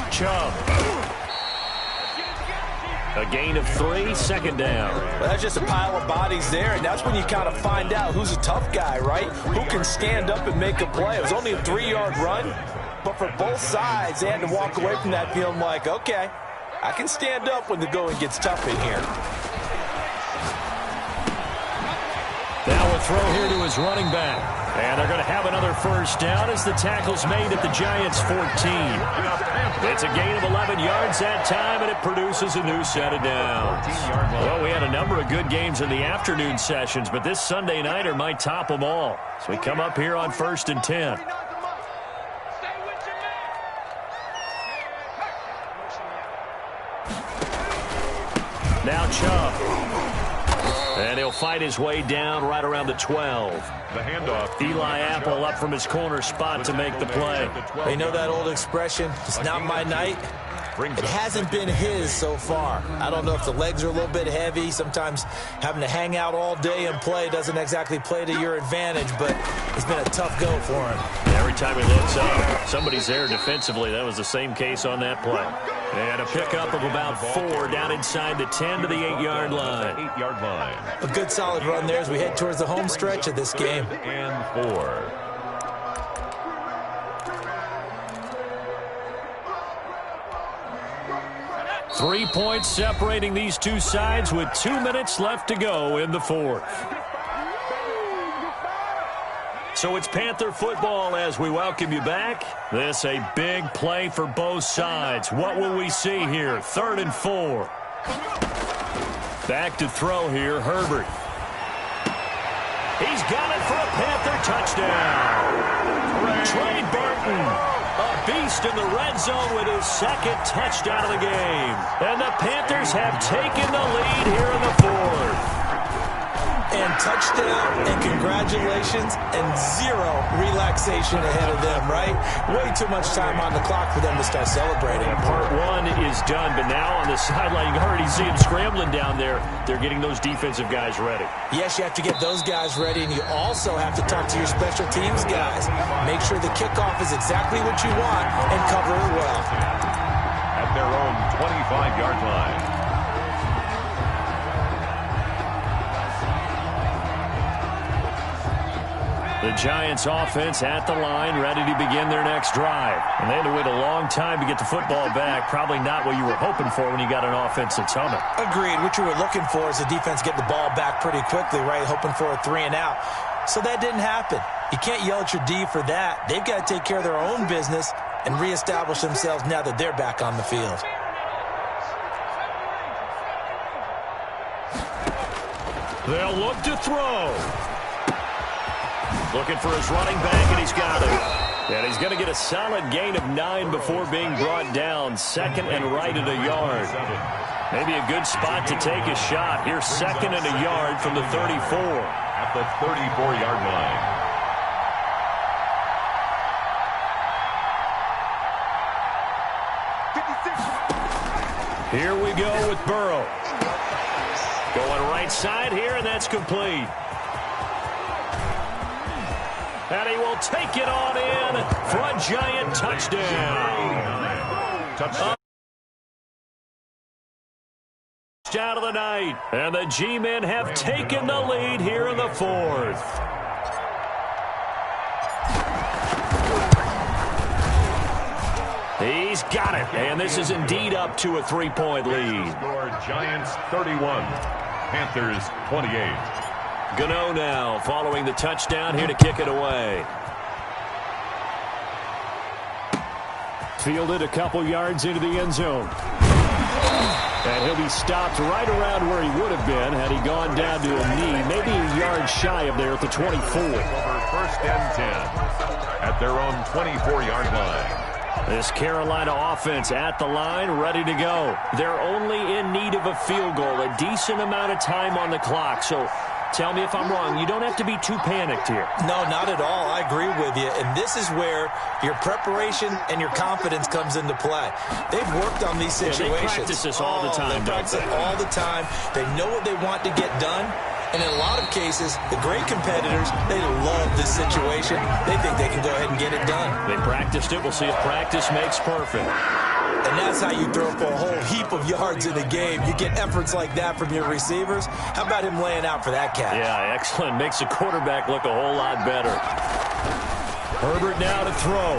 Chubb. A gain of 3, second down. Well, that's just a pile of bodies there, and that's when you kind of find out who's a tough guy, right? Who can stand up and make a play. It was only a 3-yard run, but for both sides, they had to walk away from that feeling like, okay, I can stand up when the going gets tough in here. Now a throw here to his running back. And they're going to have another first down as the tackle's made at the Giants' 14. It's a gain of 11 yards that time, and it produces a new set of downs. Well, we had a number of good games in the afternoon sessions, but this Sunday nighter might top them all. So we come up here on 1st and 10. Now Chubb. And he'll fight his way down right around the 12. The handoff. Eli Apple up from his corner spot to make the play. They know that old expression, it's not my night. It hasn't been his so far. I don't know if the legs are a little bit heavy. Sometimes having to hang out all day and play doesn't exactly play to your advantage, but it's been a tough go for him. Every time he looks up, somebody's there defensively. That was the same case on that play. And a pickup of about 4 down inside the 10 to the 8-yard line. 8-yard line. A good solid run there as we head towards the home stretch of this game. And 4. Three points separating these two sides with 2 minutes left to go in the 4th. So it's Panther football as we welcome you back. This a big play for both sides. What will we see here? 3rd and 4. Back to throw here, Herbert. He's got it for a Panther touchdown. Trey Burton. A beast in the red zone with his 2nd touchdown of the game. And the Panthers have taken the lead here in the 4th. And touchdown, and congratulations, and 0 relaxation ahead of them, right? Way too much time on the clock for them to start celebrating. Part 1 is done, but now on the sideline, you already see them scrambling down there. They're getting those defensive guys ready. Yes, you have to get those guys ready, and you also have to talk to your special teams guys. Make sure the kickoff is exactly what you want and cover it well. At their own 25-yard line. The Giants offense at the line, ready to begin their next drive. And they had to wait a long time to get the football back. Probably not what you were hoping for when you got an offense that's humming. Agreed. What you were looking for is the defense get the ball back pretty quickly, right? Hoping for a 3 and out. So that didn't happen. You can't yell at your D for that. They've got to take care of their own business and reestablish themselves now that they're back on the field. They'll look to throw. Looking for his running back, and he's got it. And he's going to get a solid gain of 9 before being brought down. 2nd and right at a yard. Maybe a good spot to take a shot. Here's 2nd and a yard from the 34. At the 34-yard line. Here we go with Burrow. Going right side here, and that's complete. And he will take it on in for a giant touchdown. Touchdown. Out of the night. And the G-men have taken the lead here in the fourth. He's got it. And this is indeed up to a 3-point lead. Score Giants 31, Panthers 28. Gano now following the touchdown here to kick it away. Fielded a couple yards into the end zone. And he'll be stopped right around where he would have been had he gone down to a knee, maybe a yard shy of there at the 24. Over first and 10 at their own 24-yard line. This Carolina offense at the line, ready to go. They're only in need of a field goal, a decent amount of time on the clock. So tell me if I'm wrong. You don't have to be too panicked here. No, not at all. I agree with you. And this is where your preparation and your confidence comes into play. They've worked on these situations. They practice this all the time. They practice it all the time. They know what they want to get done. And in a lot of cases, the great competitors, they love this situation. They think they can go ahead and get it done. They practiced it. We'll see if practice makes perfect. And that's how you throw for a whole heap of yards in a game. You get efforts like that from your receivers. How about him laying out for that catch? Yeah, excellent. Makes the quarterback look a whole lot better. Herbert now to throw.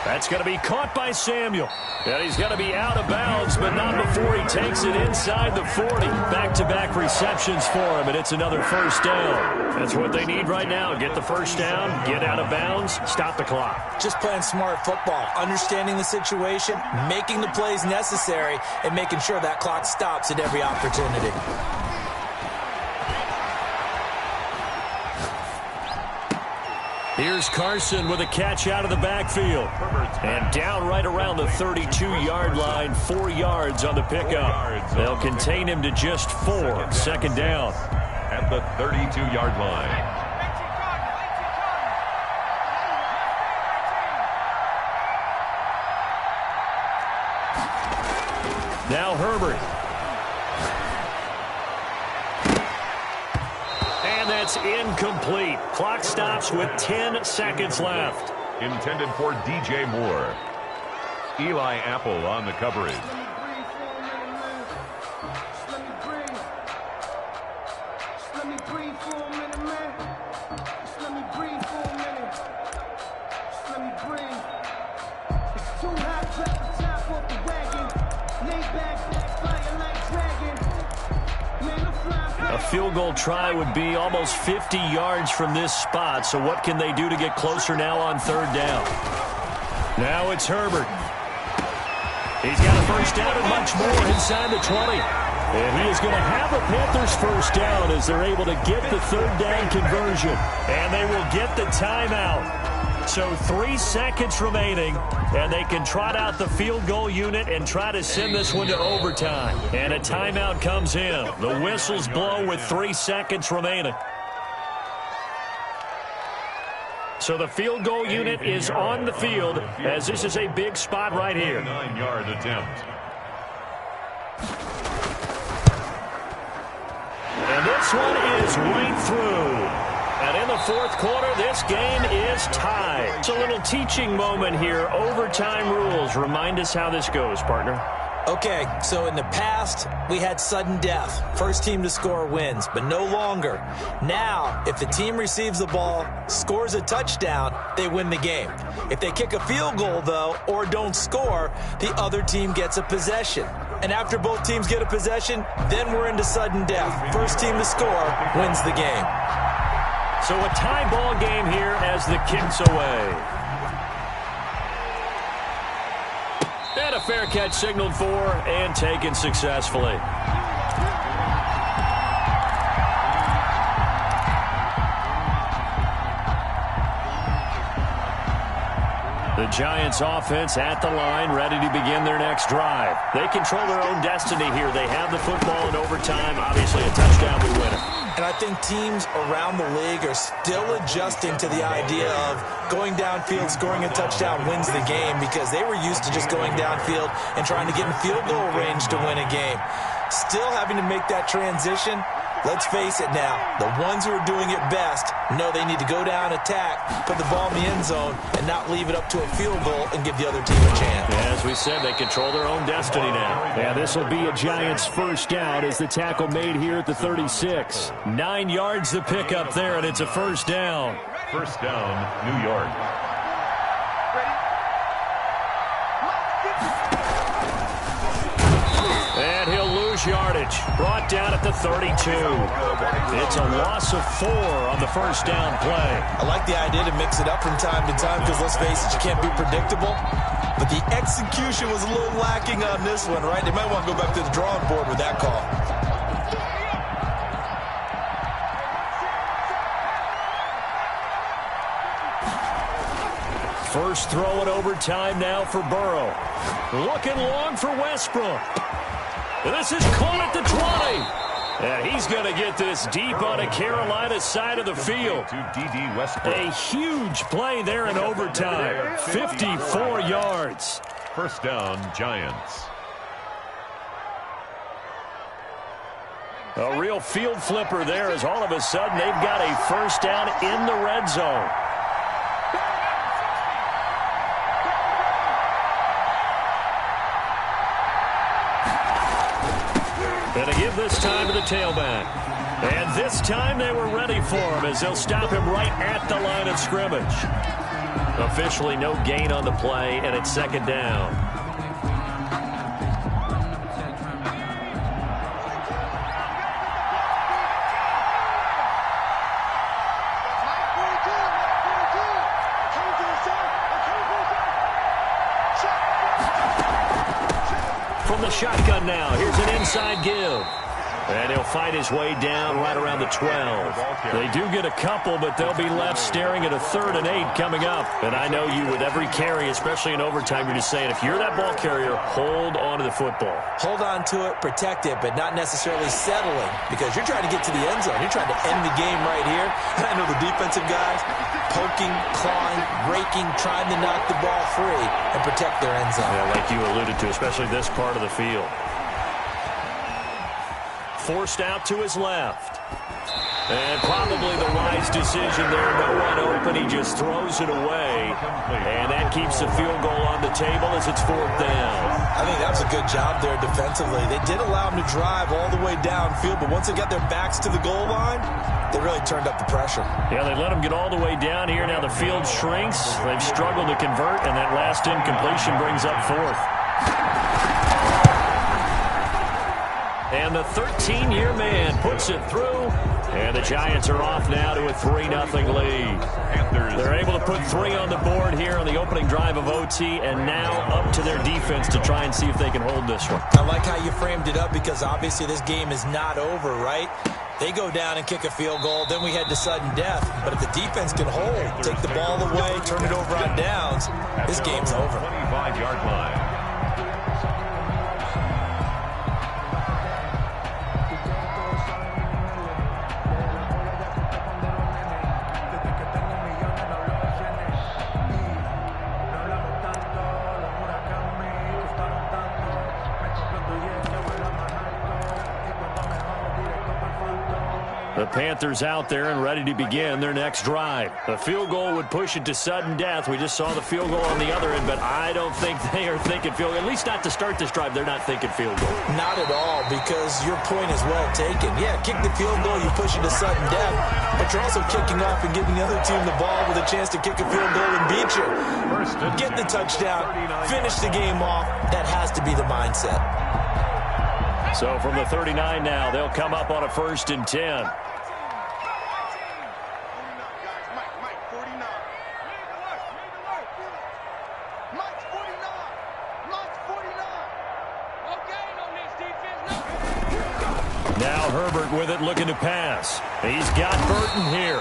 That's going to be caught by Samuel. And he's going to be out of bounds, but not before he takes it inside the 40. Back-to-back receptions for him, and it's another first down. That's what they need right now. Get the first down, get out of bounds, stop the clock. Just playing smart football, understanding the situation, making the plays necessary, and making sure that clock stops at every opportunity. Here's Carson with a catch out of the backfield. And down right around the 32-yard line, 4 yards on the pickup. They'll contain him to just 4. Second down. At the 32-yard line. Now Herbert. And that's incomplete. Clock stops with 10 seconds left. Intended for DJ Moore. Eli Apple on the coverage. A field goal try would be almost 50 yards from this spot, so what can they do to get closer now on third down? Now it's Herbert. He's got a first down and much more inside the 20. And he is going to have a Panthers first down as they're able to get the third down conversion. And they will get the timeout. So 3 seconds remaining, and they can trot out the field goal unit and try to send this one to overtime. And a timeout comes in. The whistles blow with 3 seconds remaining. So the field goal unit is on the field as this is a big spot right here. 9-yard attempt. And this one is right through. And in the fourth quarter, this game is tied. It's a little teaching moment here. Overtime rules. Remind us how this goes, partner. Okay, so in the past, we had sudden death. First team to score wins, but no longer. Now, if the team receives the ball, scores a touchdown, they win the game. If they kick a field goal, though, or don't score, the other team gets a possession. And after both teams get a possession, then we're into sudden death. First team to score wins the game. So a tie ball game here as the kick's away. And a fair catch signaled for and taken successfully. The Giants offense at the line, ready to begin their next drive. They control their own destiny here. They have the football in overtime. Obviously, a touchdown would win it. And I think teams around the league are still adjusting to the idea of going downfield, scoring a touchdown wins the game because they were used to just going downfield and trying to get in field goal range to win a game. Still having to make that transition, Let's face it now, the ones who are doing it best know they need to go down, attack, put the ball in the end zone, and not leave it up to a field goal and give the other team a chance. As we said, they control their own destiny now. And this will be a Giants first down as the tackle made here at the 36. 9 yards the pickup there, and it's a first down. First down, New York. And he'll lose yardage. Brought down at the 32. It's a loss of 4 on the first down play. I like the idea to mix it up from time to time because, let's face it, you can't be predictable. But the execution was a little lacking on this one, right? They might want to go back to the drawing board with that call. First throw in overtime now for Burrow. Looking long for Westbrook. This is caught at the 20. And he's going to get this deep on the Carolina side of the field. To D.D. Westbrook. A huge play there in overtime. 54 yards. First down, Giants. A real field flipper there as all of a sudden they've got a first down in the red zone. And a give this time to the tailback. And this time they were ready for him as they'll stop him right at the line of scrimmage. Officially no gain on the play, and it's second down. From the shotgun now, here's an inside give. And he'll fight his way down right around the 12. They do get a couple, but they'll be left staring at a 3rd and 8 coming up. And I know you, with every carry, especially in overtime, you're just saying, if you're that ball carrier, hold on to the football. Hold on to it, protect it, but not necessarily settling because you're trying to get to the end zone. You're trying to end the game right here. I know the defensive guys poking, clawing, raking, trying to knock the ball free and protect their end zone. Yeah, like you alluded to, especially this part of the field. Forced out to his left. And probably the wise decision there. No one open. He just throws it away. And that keeps the field goal on the table as it's 4th down. I think that was a good job there defensively. They did allow him to drive all the way downfield, but once they got their backs to the goal line, they really turned up the pressure. Yeah, they let him get all the way down here. Now the field shrinks. They've struggled to convert, and that last incompletion brings up 4th. And the 13-year man puts it through. And the Giants are off now to a 3-0 lead. They're able to put 3 on the board here on the opening drive of OT, and now up to their defense to try and see if they can hold this one. I like how you framed it up because obviously this game is not over, right? They go down and kick a field goal, then we head to sudden death. But if the defense can hold, take the ball away, turn it over on downs, this game's over. 25-yard line. The Panthers out there and ready to begin their next drive. The field goal would push it to sudden death. We just saw the field goal on the other end, but I don't think they are thinking field goal. At least not to start this drive. They're not thinking field goal. Not at all, because your point is well taken. Yeah, kick the field goal, you push it to sudden death, but you're also kicking off and giving the other team the ball with a chance to kick a field goal and beat you. Get the touchdown, finish the game off. That has to be the mindset. So from the 39 now, they'll come up on a 1st and 10. Now Herbert with it, looking to pass. He's got Burton here.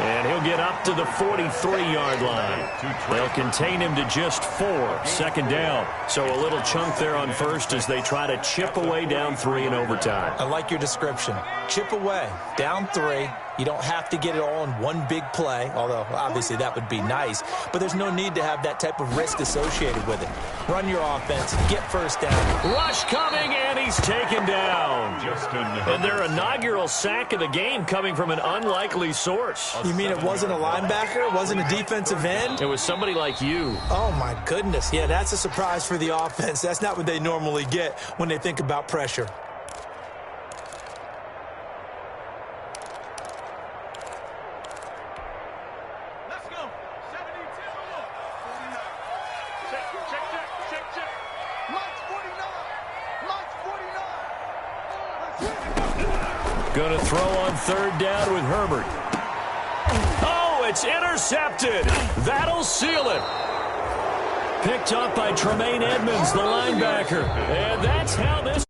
And he'll get up to the 43-yard line. They'll contain him to just 4. 2nd down. So a little chunk there on 1st as they try to chip away down 3 in overtime. I like your description. Chip away, down 3, You don't have to get it all in one big play, although obviously that would be nice. But there's no need to have that type of risk associated with it. Run your offense, get first down. Rush coming, and he's taken down. And their inaugural sack of the game coming from an unlikely source. You mean it wasn't a linebacker? It wasn't a defensive end? It was somebody like you. Oh, my goodness. Yeah, that's a surprise for the offense. That's not what they normally get when they think about pressure. Going to throw on third down with Herbert. Oh, it's intercepted. That'll seal it. Picked up by Tremaine Edmonds, the linebacker. And that's how this...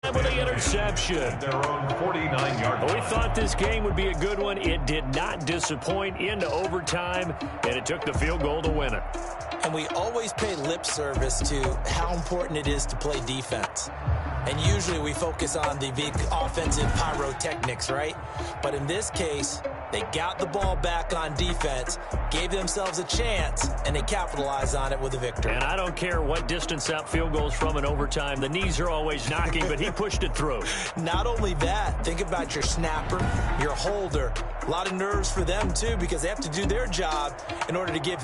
with the interception. Their own 49-yard. We thought this game would be a good one. It did not disappoint into overtime, and it took the field goal to win it. And we always pay lip service to how important it is to play defense. And usually we focus on the big offensive pyrotechnics, right? But in this case, they got the ball back on defense, gave themselves a chance, and they capitalized on it with a victory. And I don't care what distance that field goes from in overtime. The knees are always knocking, but he pushed it through. Not only that, think about your snapper, your holder. A lot of nerves for them, too, because they have to do their job in order to give